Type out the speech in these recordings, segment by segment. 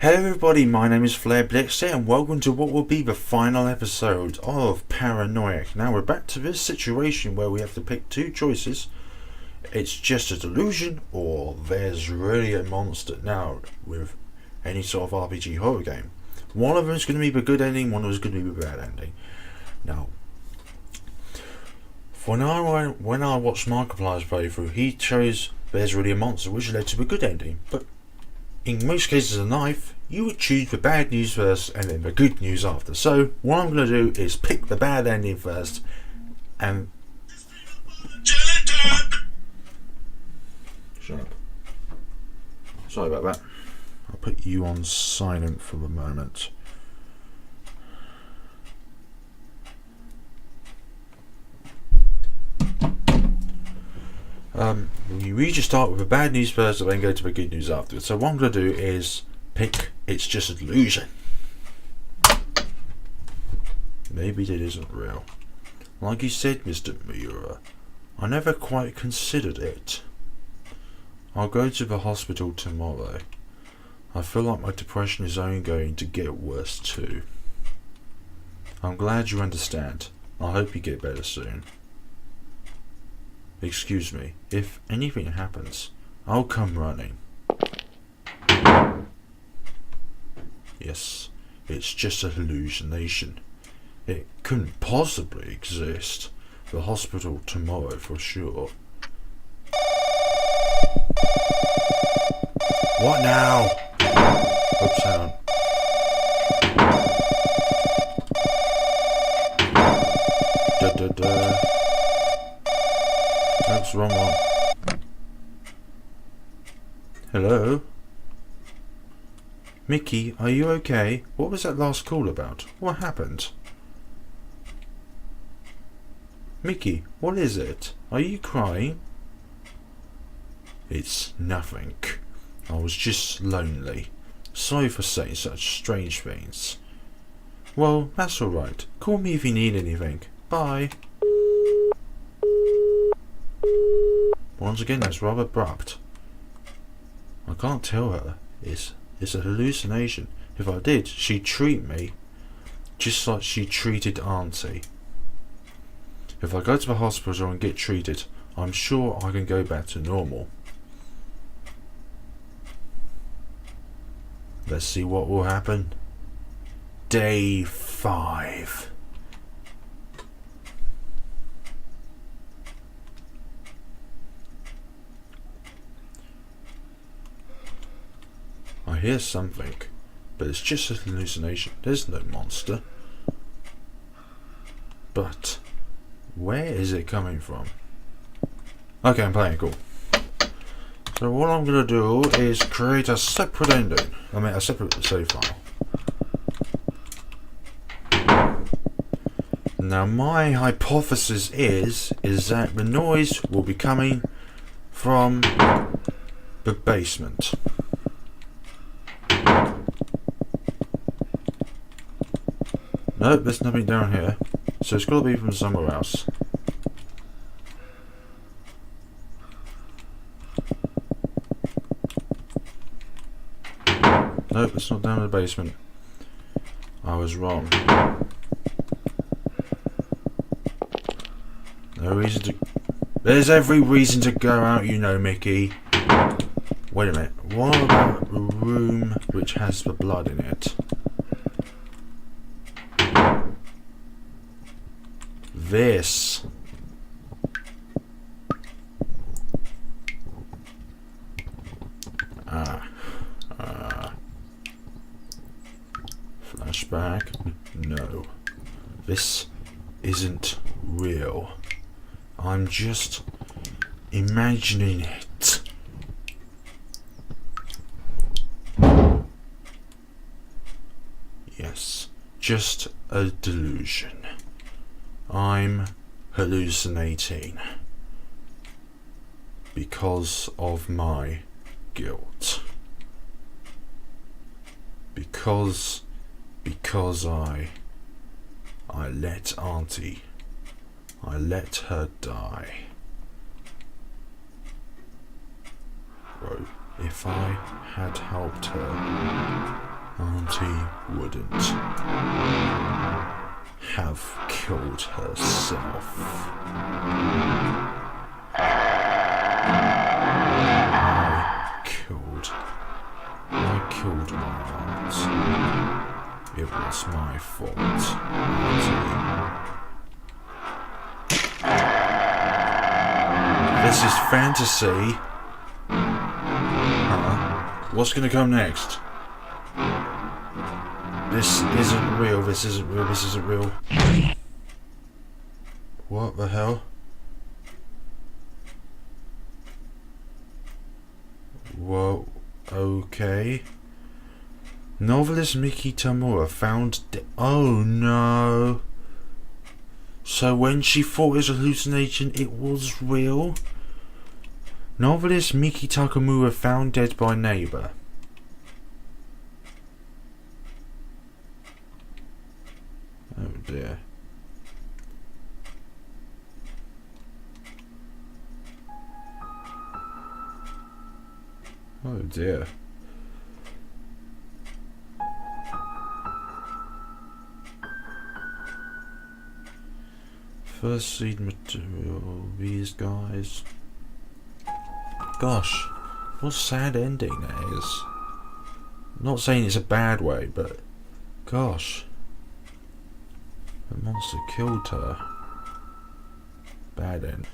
Hello everybody, my name is flashbacks and welcome to what will be the final episode of Paranoiac. Now we're back to this situation where we have to pick two choices. It's just a delusion or there's really a monster. Now with any sort of RPG horror game, one of them is going to be the good ending, one of them is going to be the bad ending. Now when I watched Markiplier's playthrough, he chose there's really a monster, which led to the good ending. But in most cases in life, you would choose the bad news first and then the good news after. So what I'm going to do is pick the bad ending first and... Shut up. Sorry about that. I'll put you on silent for the moment. We just start with the bad news first and then go to the good news after. So what I'm going to do is pick It's Just a Delusion. Maybe that isn't real. Like you said, Mr. Miura, I never quite considered it. I'll go to the hospital tomorrow. I feel like my depression is only going to get worse too. I'm glad you understand. I hope you get better soon. Excuse me, if anything happens, I'll come running. Yes, it's just a hallucination. It couldn't possibly exist. The hospital tomorrow for sure. What now? Oops, hang on. That's the wrong one. Hello? Miki, are you okay? What was that last call about? What happened? Miki, what is it? Are you crying? It's nothing. I was just lonely. Sorry for saying such strange things. Well, that's alright. Call me if you need anything. Bye. Once again, that's rather abrupt. I can't tell her. It's a hallucination. If I did, she'd treat me just like she treated Auntie. If I go to the hospital and get treated, I'm sure I can go back to normal. Let's see what will happen. Day 5. I hear something, but it's just a hallucination. There's no monster. But where is it coming from? Okay, I'm playing it cool. So what I'm going to do is create a separate ending. I mean a separate save file. Now my hypothesis is that the noise will be coming from the basement. Nope, there's nothing down here, so it's got to be from somewhere else. Nope, it's not down in the basement. I was wrong. No reason to... There's every reason to go out, you know, Miki. Wait a minute, what about the room which has the blood in it? This. Flashback. No. This isn't real. I'm just imagining it. Yes, just a delusion. I'm hallucinating because of my guilt. Because I let Auntie, I let her die. Bro, if I had helped her, Auntie wouldn't have killed herself. I killed my aunt. It was my fault, Auntie. This is fantasy. What's gonna come next? This isn't real, this isn't real, this isn't real. What the hell? Whoa, okay. Novelist Miki Tamura found oh no. So when she thought it was a hallucination, it was real? Novelist Miki Takamura found dead by neighbour. Oh dear. Oh dear. First seed material, these guys. Gosh, what a sad ending that is. I'm not saying it's a bad way, but gosh. The monster killed her. Bad end.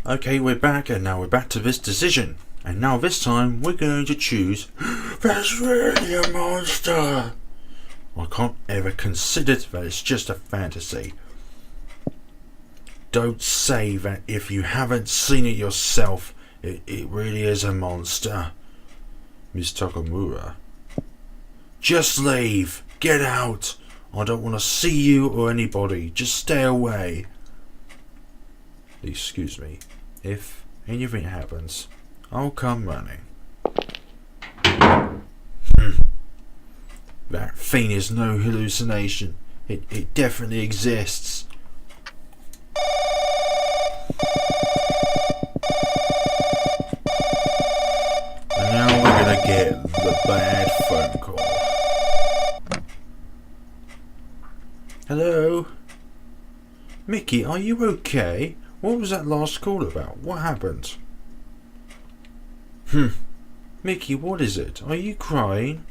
Okay, we're back, and now we're back to this decision. And now this time we're going to choose that's really a monster. I can't ever consider that it's just a fantasy. Don't say that if you haven't seen it yourself, it really is a monster. Miss Takamura. Just leave. Get out. I don't want to see you or anybody. Just stay away. Excuse me. If anything happens, I'll come running. That thing is no hallucination. It definitely exists. And now we're gonna get the bad phone call. Hello? Miki, are you okay? What was that last call about? What happened? Miki, what is it? Are you crying?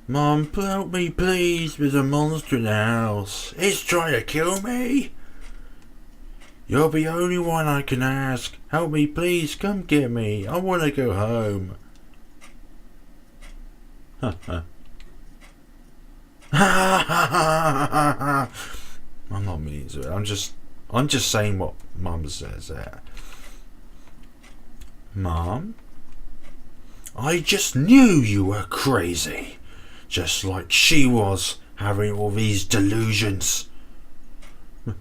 Mom, help me please, there's a monster in the house. It's trying to kill me. You're the only one I can ask. Help me please, come get me. I want to go home. I'm not meaning to it. I'm just saying what Mum says there. Mum? I just knew you were crazy. Just like she was, having all these delusions.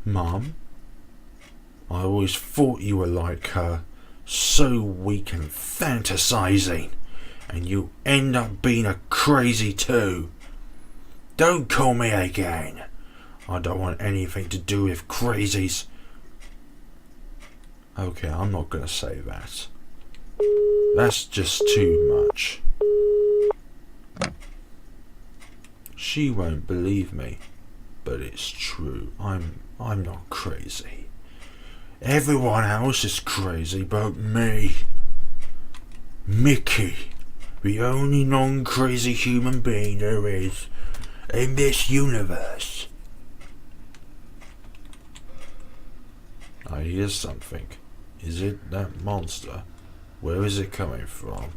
Mum? I always thought you were like her. So weak and fantasizing. And you end up being a crazy too. Don't call me again. I don't want anything to do with crazies. Okay, I'm not gonna say that. That's just too much. She won't believe me, but it's true. I'm not crazy. Everyone else is crazy but me. Miki, the only non-crazy human being there is in this universe. I hear something. Is it that monster? Where is it coming from?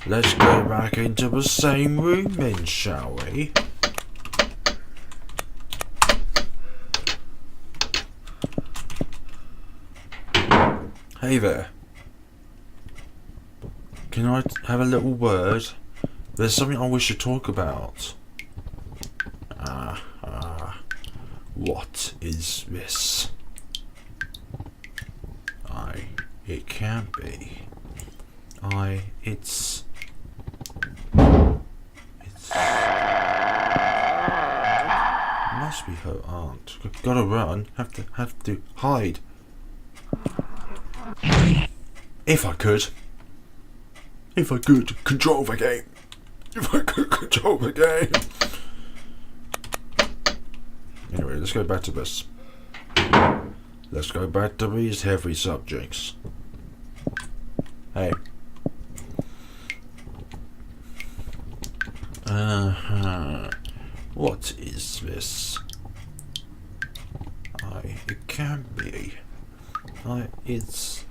Let's go back into the same room then, shall we? Hey there. Can I have a little word? There's something I wish to talk about. What is this? It can't be. It's must be her aunt. Gotta run. Have to hide. If I could control the game. If I could control the game. Anyway, let's go back to this. Let's go back to these heavy subjects. Hey. What is this? It can't be. It's...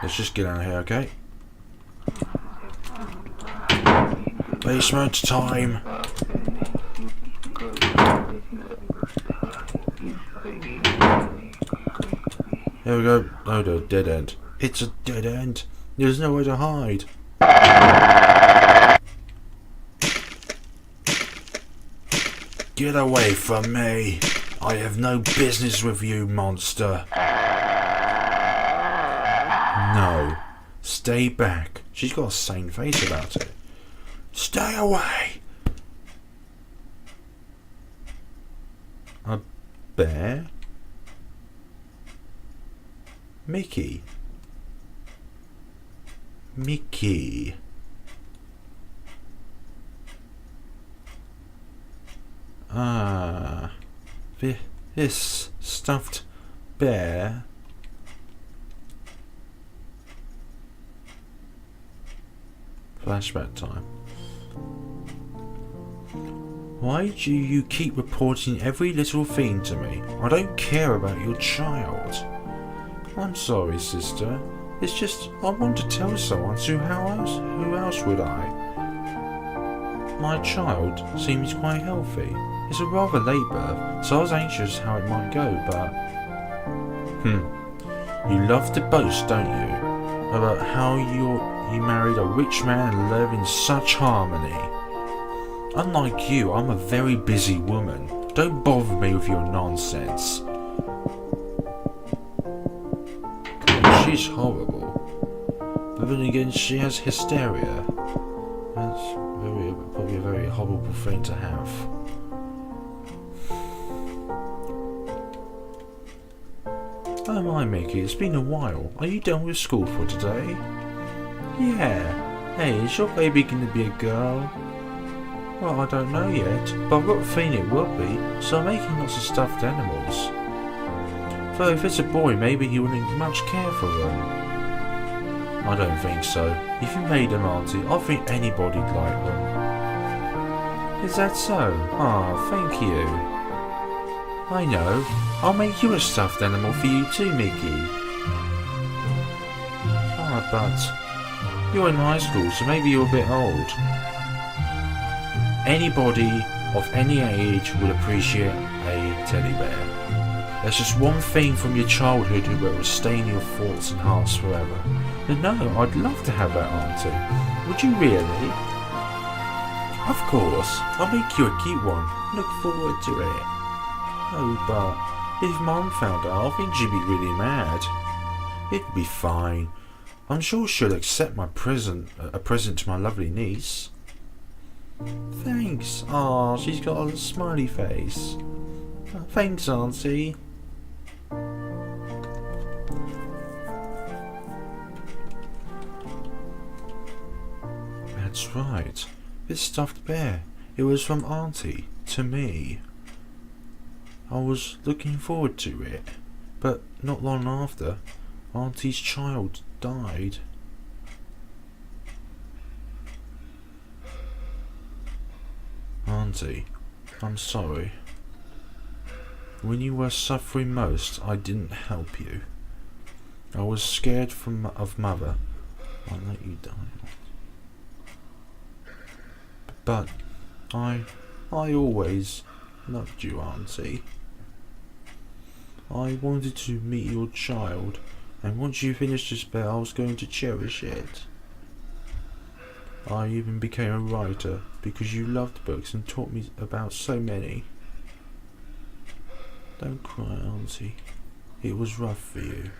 Let's just get out of here, okay? Basement time. Here we go. Oh no, dead end. It's a dead end. There's nowhere to hide. Get away from me. I have no business with you, monster. No. Stay back. She's got a sane face about it. Stay away. A bear? Mickey. Mickey. This stuffed bear. Flashback time. Why do you keep reporting every little thing to me? I don't care about your child. I'm sorry, sister. It's just I want to tell someone, so who else would I? My child seems quite healthy. It's a rather late birth, so I was anxious how it might go, but... You love to boast, don't you? About how you married a rich man and live in such harmony. Unlike you, I'm a very busy woman. Don't bother me with your nonsense. God, she's horrible. But then again, she has hysteria. That's probably a very horrible thing to have. Oh my, Mickey, it's been a while. Are you done with school for today? Yeah. Hey, is your baby going to be a girl? Well, I don't know yet, but I've got a feeling it will be, so I'm making lots of stuffed animals. Though if it's a boy, maybe he wouldn't need much care for them. I don't think so. If you made them, Auntie, I think anybody'd like them. Is that so? Ah, thank you. I know. I'll make you a stuffed animal for you too, Mickey. Ah, but you're in high school, so maybe you're a bit old. Anybody of any age would appreciate a teddy bear. There's just one thing from your childhood that will stay in your thoughts and hearts forever. And no, I'd love to have that, Auntie. Would you really? Of course. I'll make you a cute one. Look forward to it. Oh, but if Mum found out, I think she'd be really mad. It'd be fine. I'm sure she'll accept my a present to my lovely niece. Thanks. Aw, she's got a smiley face. Thanks, Auntie. That's right. This stuffed bear. It was from Auntie to me. I was looking forward to it, but not long after, Auntie's child died. Auntie, I'm sorry. When you were suffering most, I didn't help you. I was scared of Mother. I let you die. But I always loved you, Auntie. I wanted to meet your child, and once you finished the spell, I was going to cherish it. I even became a writer because you loved books and taught me about so many. Don't cry, Auntie. It was rough for you.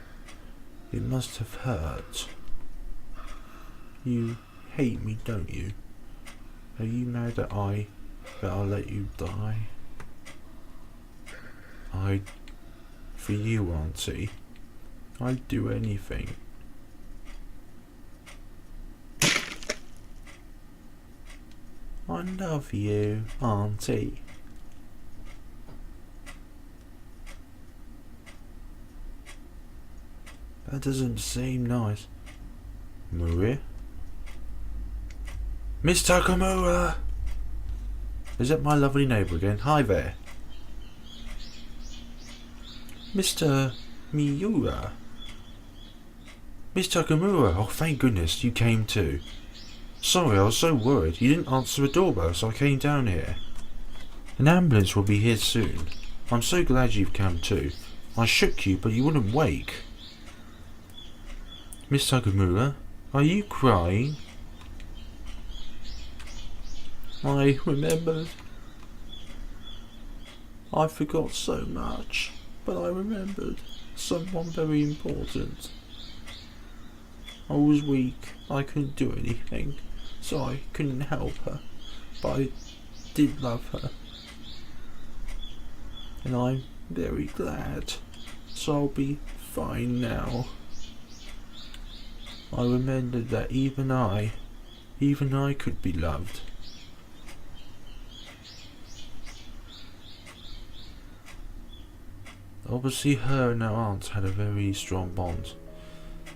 It must have hurt. You hate me, don't you? Are you mad that I let you die? I for you, Auntie. I'd do anything. I love you, Auntie. That doesn't seem nice. Maria? Miss Takamura! Is that my lovely neighbour again? Hi there. Mr. Miura? Miss Takamura, oh thank goodness you came too. Sorry, I was so worried. You didn't answer the doorbell, so I came down here. An ambulance will be here soon. I'm so glad you've come too. I shook you, but you wouldn't wake. Miss Takamura, are you crying? I remembered. I forgot so much, but I remembered someone very important. I was weak. I couldn't do anything, so I couldn't help her, but I did love her. And I'm very glad, so I'll be fine now. I remembered that even I could be loved. Obviously her and her aunt had a very strong bond.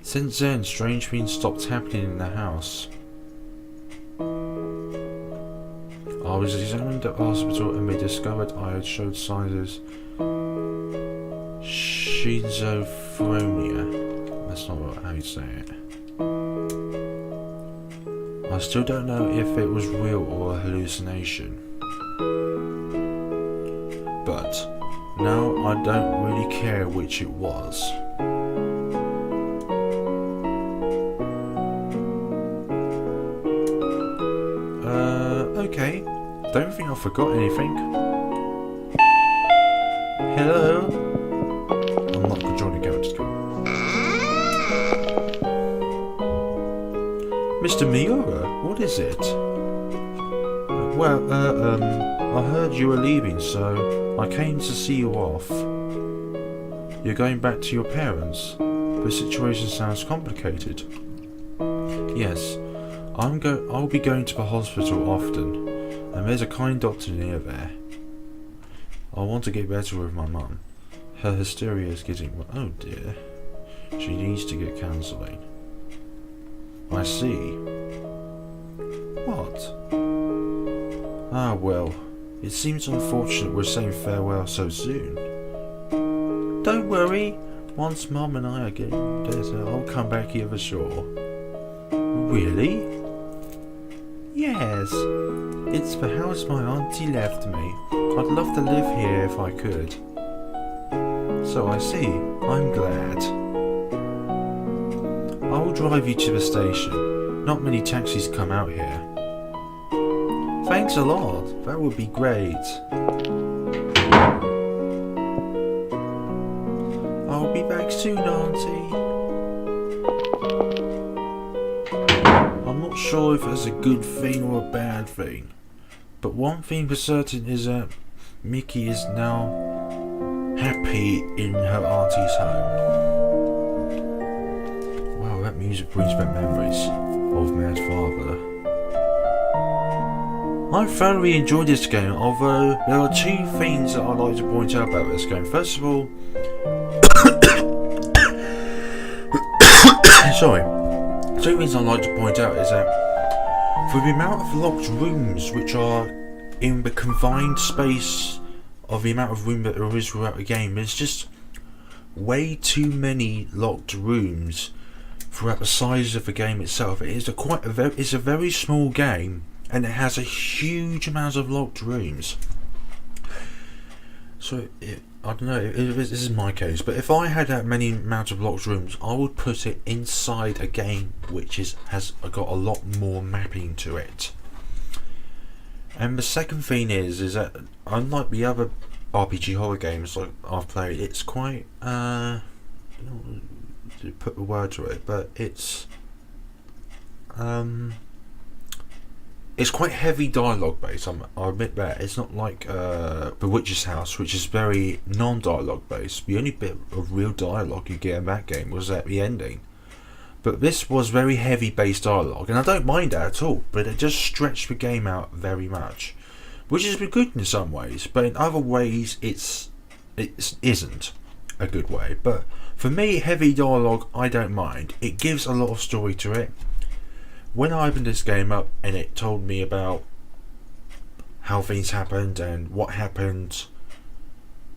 Since then, strange things stopped happening in the house. I was examined at the hospital and they discovered I had showed signs of schizophrenia. That's not how you say it. I still don't know if it was real or a hallucination. But now I don't really care which it was. Okay. Don't think I forgot anything. Hello? I'm not going to join the character. Mr. Miura, what is it? I heard you were leaving, so I came to see you off. You're going back to your parents? The situation sounds complicated. Yes, I'll be going to the hospital often, and there's a kind doctor near there. I want to get better with my mum. Her hysteria is getting... Oh dear. She needs to get counselling. I see. What? Ah well, it seems unfortunate we're saying farewell so soon. Don't worry, once Mum and I are getting better, I'll come back here for sure. Really? Yes, it's the house my auntie left me. I'd love to live here if I could. So I see, I'm glad. I'll drive you to the station. Not many taxis come out here. Thanks a lot, that would be great. I'll be back soon, Auntie. I'm not sure if that's a good thing or a bad thing, but one thing for certain is that Miki is now happy in her auntie's home. Wow, that music brings back memories of Mad's father. I thoroughly enjoyed this game, although there are two things that I'd like to point out about this game. First of all, sorry, two things I'd like to point out is that for the amount of locked rooms which are in the confined space of the amount of room that there is throughout the game, there's just way too many locked rooms throughout the size of the game itself. It is it's a very small game, and it has a huge amount of locked rooms. So I don't know. This is my case, but if I had that many amount of locked rooms, I would put it inside a game which has got a lot more mapping to it. And the second thing is that unlike the other RPG horror games like I've played, it's quite I don't know to put the word to it, but it's it's quite heavy dialogue based. I admit that it's not like The Witch's House, which is very non-dialogue based. The only bit of real dialogue you get in that game was at the ending. But this was very heavy based dialogue, and I don't mind that at all. But it just stretched the game out very much, which is good in some ways. But in other ways, it isn't a good way. But for me, heavy dialogue, I don't mind. It gives a lot of story to it. When I opened this game up and it told me about how things happened and what happened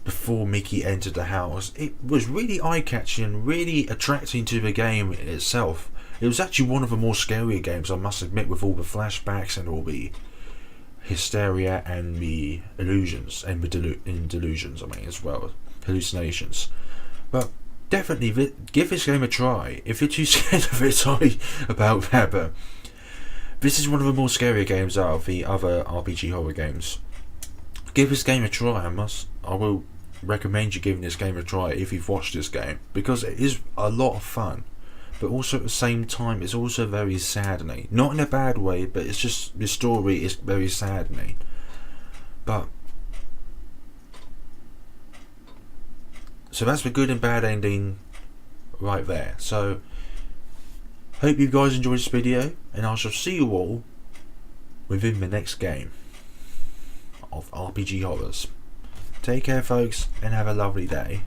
before Miki entered the house, it was really eye-catching and really attracting to the game itself. It was actually one of the more scarier games, I must admit, with all the flashbacks and all the hysteria and the illusions and the delusions, I mean, as well, hallucinations. But definitely give this game a try. If you're too scared of it, sorry about that, but this is one of the more scarier games out of the other RPG horror games. Give this game a try. I will recommend you giving this game a try if you've watched this game, because it is a lot of fun, but also at the same time it's also very saddening. Not in a bad way, but it's just the story is very saddening. But so that's the good and bad ending right there. So hope you guys enjoyed this video, and I shall see you all within the next game of RPG Horrors. Take care folks, and have a lovely day.